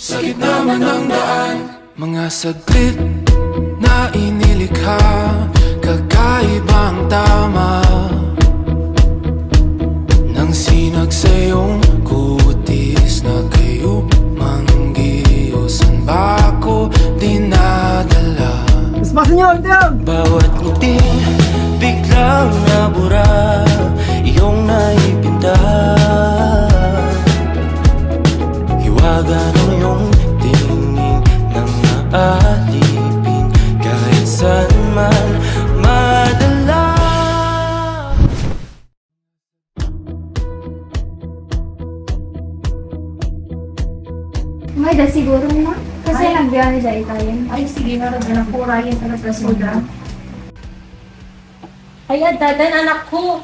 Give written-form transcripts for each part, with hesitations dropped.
Sa gitna man ng daan, mga saglit na inilikha, kakaibang tama nang sinag sa iyong kutis na kayo manggiusan ba ako dinadala? Bawat ngiti biglang nabura, iyong naipinta. Hiwaga ng iyong tingin nang naalipin kahit saan man madala. May dahil siguro na. Kasi nagbiyahe dahil tayo. Ay, sige na rin. Nakurayan ka na prasuda. Ay, dadan anak ko.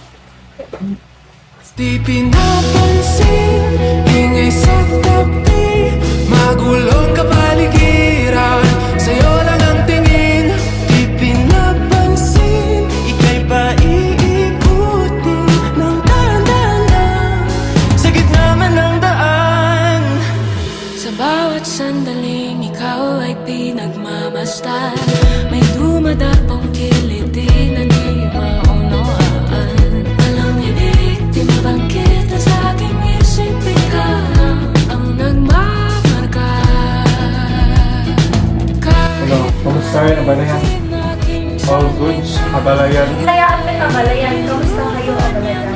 Di pinapansin, ingay sa tabi, magulong kapaligiran, sa'yo lang ang tingin. Di pinapansin, ika'y paiikutin ng dahan-dahan sa gitna man ng daan. Sa bawat sandaling ikaw ay pinagmamasdan, may dumadapong kiliti na di maunawaan. Walang ibig, di mabangkit na sa aking isip, ikaw ang nagmamarka. Hello, kumusta kayo? Abalayan? All good? Abalayan? Sayaan ka Abalayan. Kamusta kayo Abalayan?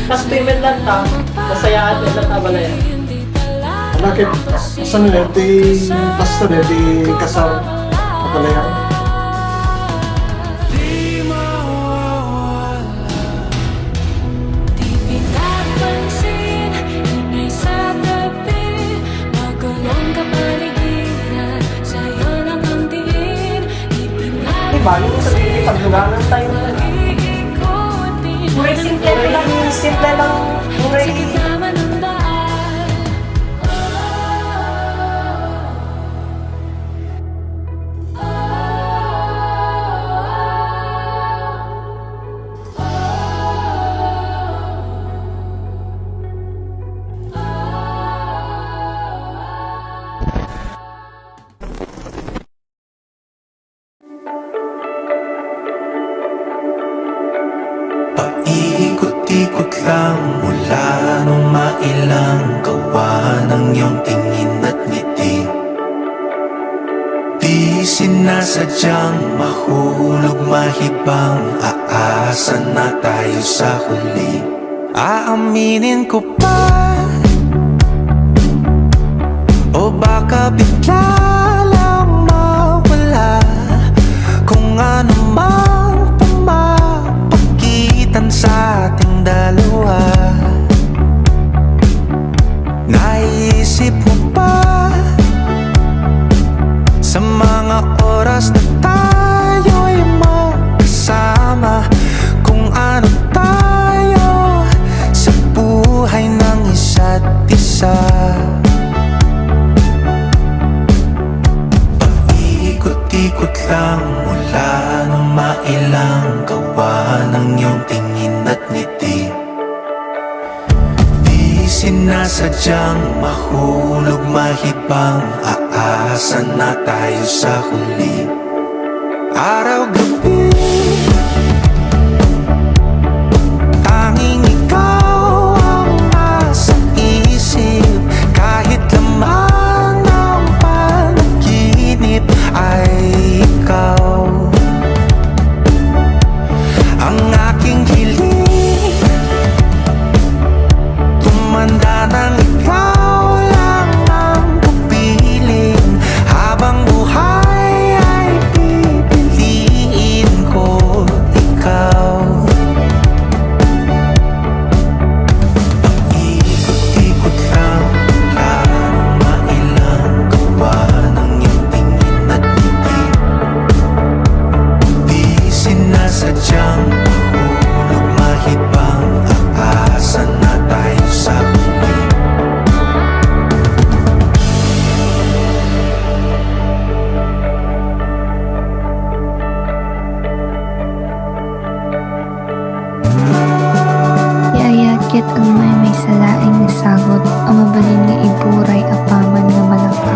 Pastimen lang ta, masayaan din lang Abalayan. Bakit? Saan nila? Di basta nila, di kasal Abalayan? Di mawawala. Di pinapansin, ingay sa tabi, magulong kapaligiran, sa'yo lang ang tingin. Di Diba, yung sa pagluganan tayo na pinapansin, Murray simple lang, Murray. naman ang daan. Paikot-ikot lang mula nung mailang gawa ng iyong tingin at ngiti. Di sinasadyang mahulog mahibang, aasa na tayo sa huli. Aaminin ko pa, o baka bigla lang mawala kung ano mang pumapagitan sa ating dalawa. Naisip mo ba sa mga oras na tayo'y magkasama, kung ano tayo sa buhay ng isa't isa? Paikot-ikot lang mula nung mailang gawa ng iyong tingin at ngiti. Di sinasadyang mahulog mahibang, aasa na tayo sa huli. Araw-gabi tanging ikaw ang nasa isip, kahit laman ng panaginip ay ikaw. Ang aking hiling, tumanda nang ikaw lang ang pupiling, habang buhay ay pipiliin ko ikaw. Paikot-ikot lang mula nung mailang gawa ng iyong tingin at ngiti. Di sinasadyang mahulog mahibang, aasa na tayo sa huli. Iayakit ang may salaing ni sagot, ang mabalin nga iburay apaman nga malaka.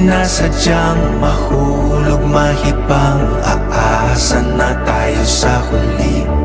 sinasadyang mahulog, mahibang. Aasa na tayo sa huli.